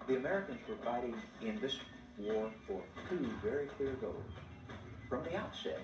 The Americans were fighting in this war for two very clear goals. From the outset,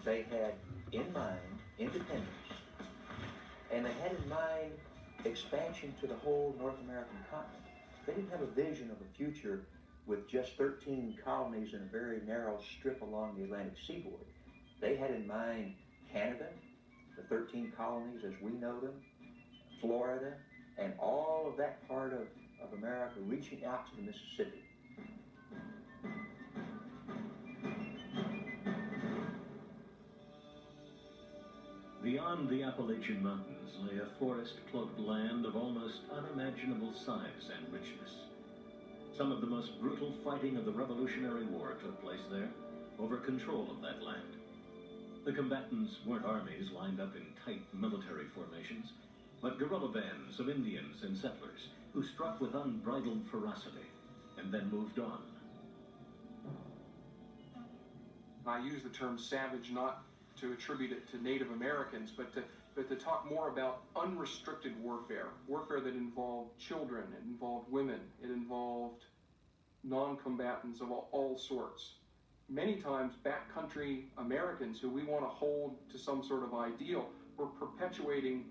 they had in mind independence, and they had in mind expansion to the whole North American continent. They didn't have a vision of a future with just 13 colonies in a very narrow strip along the Atlantic seaboard. They had in mind Canada, the 13 colonies as we know them, Florida, and all of that part of America reaching out to the Mississippi. Beyond the Appalachian Mountains lay a forest-cloaked land of almost unimaginable size and richness. Some of the most brutal fighting of the Revolutionary War took place there, over control of that land. The combatants weren't armies lined up in tight military formations, but guerrilla bands of Indians and settlers who struck with unbridled ferocity and then moved on. I use the term savage not to attribute it to Native Americans, but to talk more about unrestricted warfare, warfare that involved children, it involved women, it involved non-combatants of all sorts. Many times backcountry Americans who we want to hold to some sort of ideal were perpetuating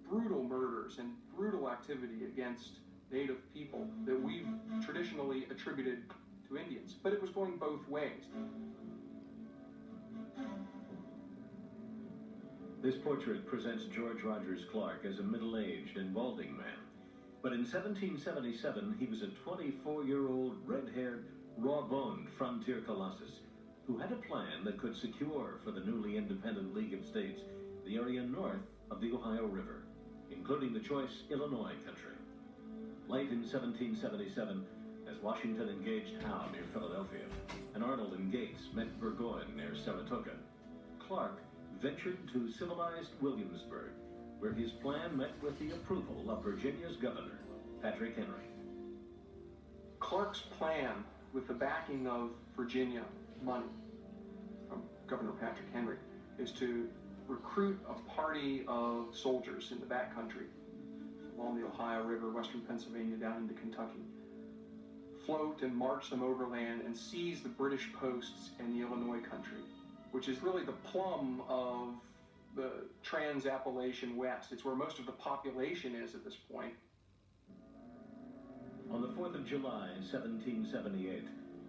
brutal murders and brutal activity against Native people that we've traditionally attributed to Indians. But it was going both ways. This portrait presents George Rogers Clark as a middle-aged and balding man. But in 1777, he was a 24-year-old, red-haired, raw-boned frontier colossus who had a plan that could secure for the newly independent League of States the area north of the Ohio River, including the choice Illinois country. Late in 1777, as Washington engaged Howe near Philadelphia, and Arnold and Gates met Burgoyne near Saratoga, Clark ventured to civilized Williamsburg, where his plan met with the approval of Virginia's governor, Patrick Henry. Clark's plan, with the backing of Virginia money from Governor Patrick Henry, is to recruit a party of soldiers in the backcountry along the Ohio River, western Pennsylvania, down into Kentucky, float and march them overland and seize the British posts in the Illinois country, which is really the plum of the Trans-Appalachian West. It's where most of the population is at this point. On the 4th of July, 1778,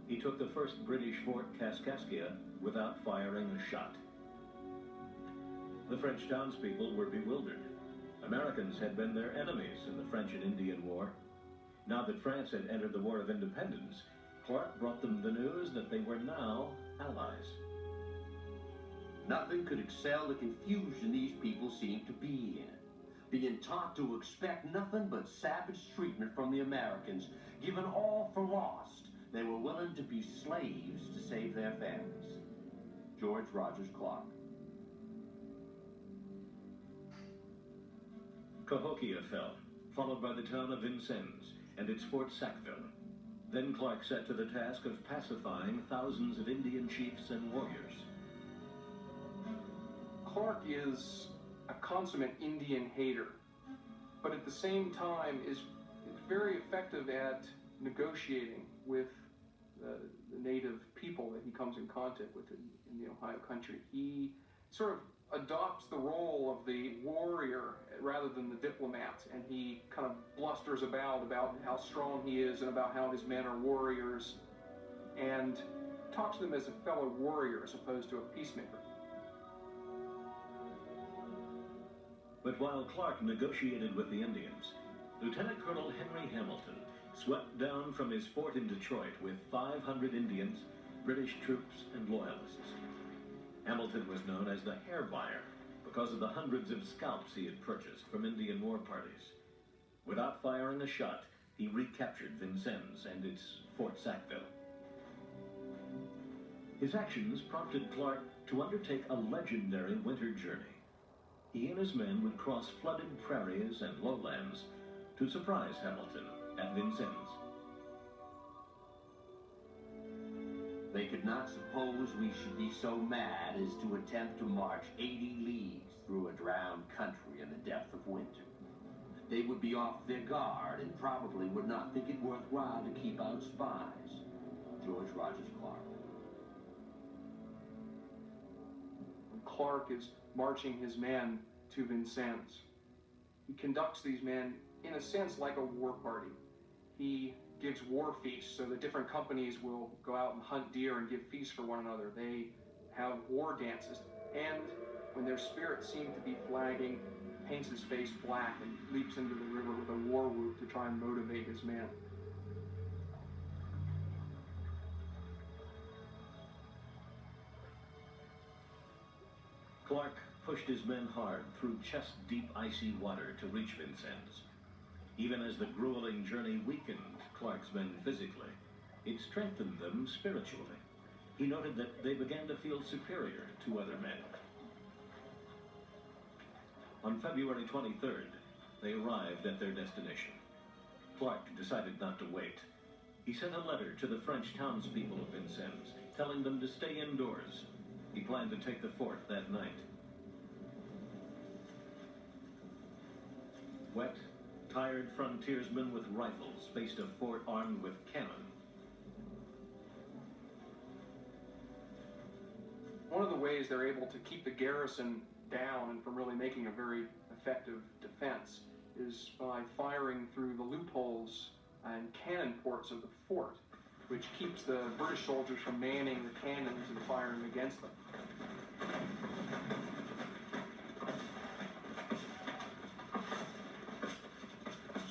he took the first British Fort Kaskaskia without firing a shot. The French townspeople were bewildered. Americans had been their enemies in the French and Indian War. Now that France had entered the War of Independence, Clark brought them the news that they were now allies. Nothing could excel the confusion these people seemed to be in. Being taught to expect nothing but savage treatment from the Americans, given all for lost, they were willing to be slaves to save their families. George Rogers Clark. Cahokia fell, followed by the town of Vincennes and its Fort Sackville. Then Clark set to the task of pacifying thousands of Indian chiefs and warriors. Clark is a consummate Indian hater, but at the same time is very effective at negotiating with the native people that he comes in contact with in the Ohio country. He sort of adopts the role of the warrior rather than the diplomat, and he kind of blusters about how strong he is and about how his men are warriors, and talks to them as a fellow warrior as opposed to a peacemaker. But while Clark negotiated with the Indians, Lieutenant Colonel Henry Hamilton swept down from his fort in Detroit with 500 Indians, British troops, and loyalists. Hamilton was known as the hair buyer because of the hundreds of scalps he had purchased from Indian war parties. Without firing a shot, he recaptured Vincennes and its Fort Sackville. His actions prompted Clark to undertake a legendary winter journey. He and his men would cross flooded prairies and lowlands to surprise Hamilton at Vincennes. They could not suppose we should be so mad as to attempt to march 80 leagues through a drowned country in the depth of winter. they would be off their guard and probably would not think it worthwhile to keep out spies. George Rogers Clark. Clark is marching his men to Vincennes. He conducts these men, in a sense, like a war party. He gives war feasts so that different companies will go out and hunt deer and give feasts for one another. They have war dances. And when their spirits seem to be flagging, paints his face black and leaps into the river with a war whoop to try and motivate his men. Clark pushed his men hard through chest-deep icy water to reach Vincennes. Even as the grueling journey weakened Clark's men physically, it strengthened them spiritually. He noted that they began to feel superior to other men. On February 23rd, they arrived at their destination. Clark decided not to wait. He sent a letter to the French townspeople of Vincennes, telling them to stay indoors. He planned to take the fort that night. Wet, tired frontiersmen with rifles faced a fort armed with cannon. One of the ways they're able to keep the garrison down and from really making a very effective defense is by firing through the loopholes and cannon ports of the fort, which keeps the British soldiers from manning the cannons and firing against them.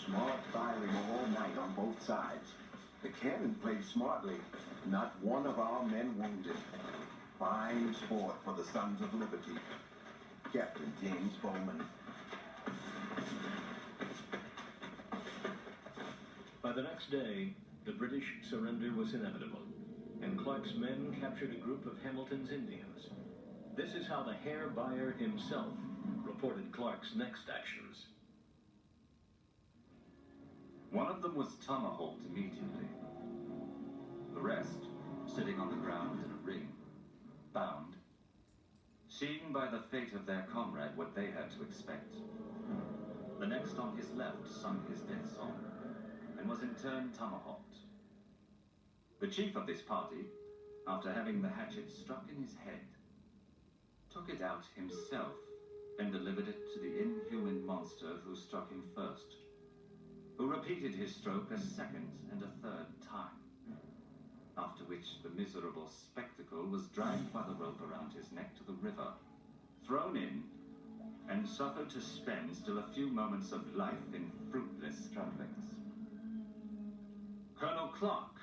Smart firing all night on both sides. The cannon played smartly. Not one of our men wounded. Fine sport for the Sons of Liberty. Captain James Bowman. By the next day, the British surrender was inevitable, and Clark's men captured a group of Hamilton's Indians. This is how the hair buyer himself reported Clark's next actions. One of them was tomahawked immediately. The rest, sitting on the ground in a ring, bound, seeing by the fate of their comrade what they had to expect. The next on his left sung his death song, and was in turn tomahawked. The chief of this party, after having the hatchet struck in his head, took it out himself and delivered it to the inhuman monster who struck him first, who repeated his stroke a second and a third time, after which the miserable spectacle was dragged by the rope around his neck to the river, thrown in, and suffered to spend still a few moments of life in fruitless strugglings. Colonel Clark,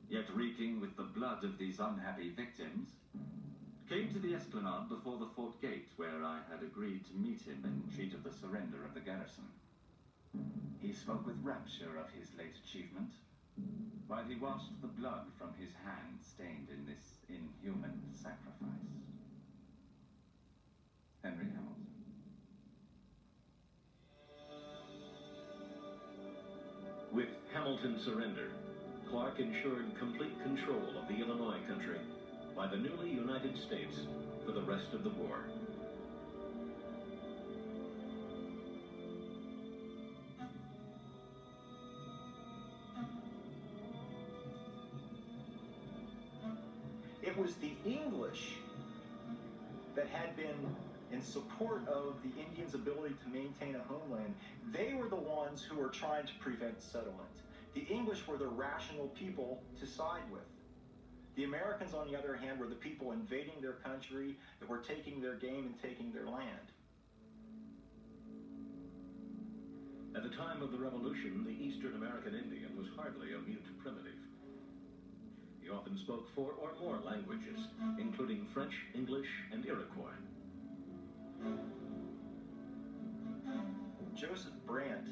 yet reeking with the blood of these unhappy victims, came to the esplanade before the fort gate, where I had agreed to meet him and treat of the surrender of the garrison. He spoke with rapture of his late achievement, while he watched the blood from his hand stained in this inhuman sacrifice. Henry Hamilton. With Hamilton's surrender, Clark ensured complete control of the Illinois country by the newly United States for the rest of the war. It was the English that had been in support of the Indians' ability to maintain a homeland. They were the ones who were trying to prevent settlement. The English were the rational people to side with. The Americans, on the other hand, were the people invading their country, that were taking their game and taking their land. At the time of the Revolution, the Eastern American Indian was hardly a mute primitive. He often spoke 4 or more languages, including French, English, and Iroquois. Joseph Brant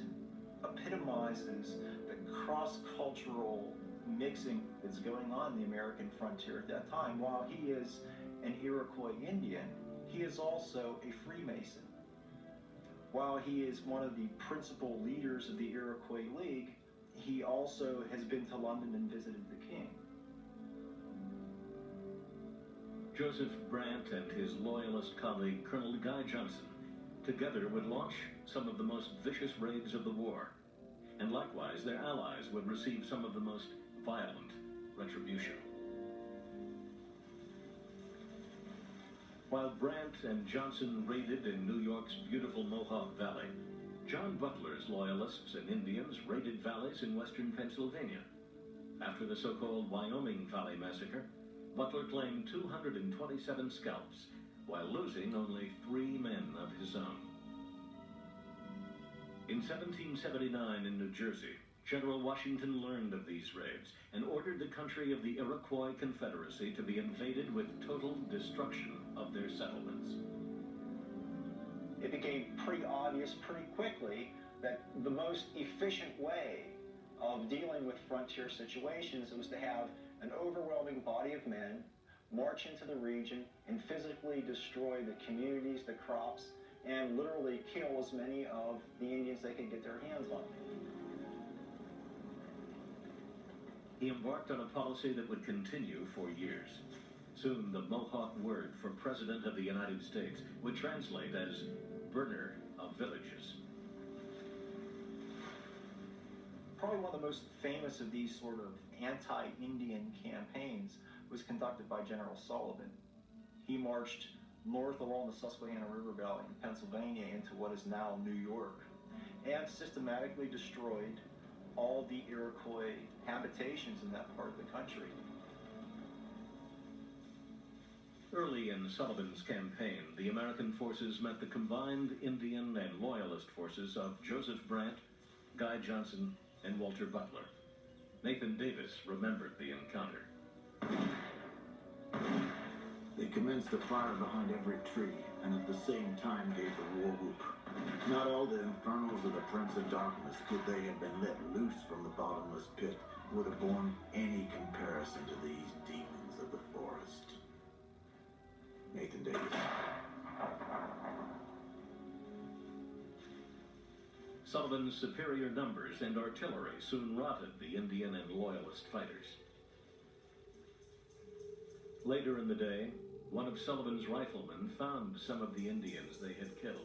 epitomizes the cross-cultural mixing that's going on in the American frontier at that time. While he is an Iroquois Indian, he is also a Freemason. While he is one of the principal leaders of the Iroquois League, he also has been to London and visited the king. Joseph Brant and his loyalist colleague, Colonel Guy Johnson, together would launch some of the most vicious raids of the war, and likewise their allies would receive some of the most violent retribution. While Brant and Johnson raided in New York's beautiful Mohawk Valley, John Butler's loyalists and Indians raided valleys in western Pennsylvania. After the so-called Wyoming Valley Massacre, Butler claimed 227 scalps, while losing only 3 men of his own. In 1779 in New Jersey, General Washington learned of these raids and ordered the country of the Iroquois Confederacy to be invaded with total destruction of their settlements. It became pretty obvious pretty quickly that the most efficient way of dealing with frontier situations was to have an overwhelming body of men march into the region and physically destroy the communities, the crops, and literally kill as many of the Indians they could get their hands on. He embarked on a policy that would continue for years. Soon, the Mohawk word for President of the United States would translate as burner of villages. Probably one of the most famous of these sort of anti-Indian campaigns was conducted by General Sullivan. He marched north along the Susquehanna River Valley in Pennsylvania into what is now New York, and systematically destroyed all the Iroquois habitations in that part of the country. Early in Sullivan's campaign, the American forces met the combined Indian and Loyalist forces of Joseph Brant, Guy Johnson, and Walter Butler. Nathan Davis remembered the encounter. They commenced a fire behind every tree, and at the same time gave the war whoop. Not all the infernals of the Prince of Darkness, could they have been let loose from the bottomless pit, would have borne any comparison to these demons of the forest. Nathan Davis. Sullivan's superior numbers and artillery soon routed the Indian and Loyalist fighters. Later in the day, one of Sullivan's riflemen found some of the Indians they had killed.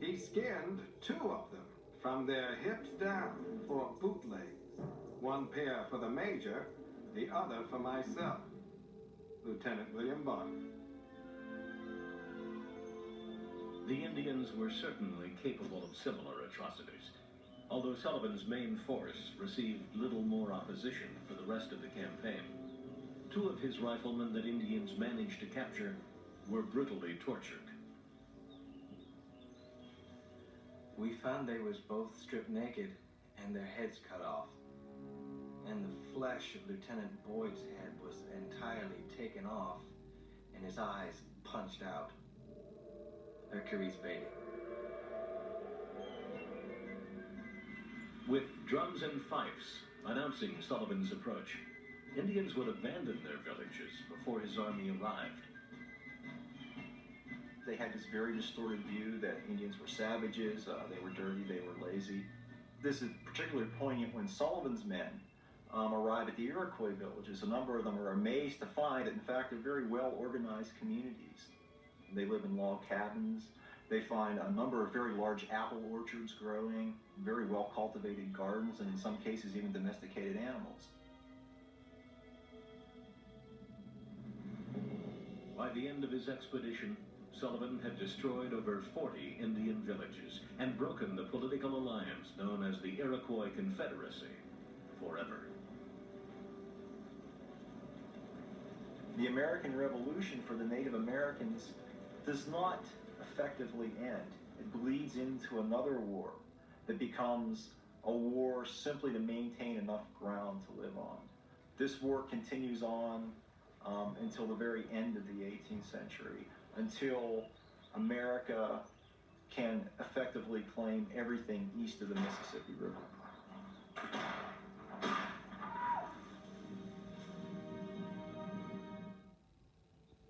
He skinned 2 of them, from their hips down, for bootlegs. 1 pair for the major, the other for myself, Lieutenant William Barker. The Indians were certainly capable of similar atrocities, although Sullivan's main force received little more opposition for the rest of the campaign. 2 of his riflemen that Indians managed to capture were brutally tortured. We found they was both stripped naked and their heads cut off. And the flesh of Lieutenant Boyd's head was entirely taken off and his eyes punched out. Hercules Bay. With drums and fifes announcing Sullivan's approach, Indians would abandon their villages before his army arrived. They had this very distorted view that Indians were savages, they were dirty, they were lazy. This is particularly poignant when Sullivan's men arrive at the Iroquois villages. A number of them are amazed to find that, in fact, they're very well-organized communities. They live in log cabins. They find a number of very large apple orchards growing, very well-cultivated gardens, and in some cases even domesticated animals. By the end of his expedition, Sullivan had destroyed over 40 Indian villages and broken the political alliance known as the Iroquois Confederacy forever. The American Revolution for the Native Americans does not effectively end. It bleeds into another war that becomes a war simply to maintain enough ground to live on. This war continues on until the very end of the 18th century, until America can effectively claim everything east of the Mississippi River.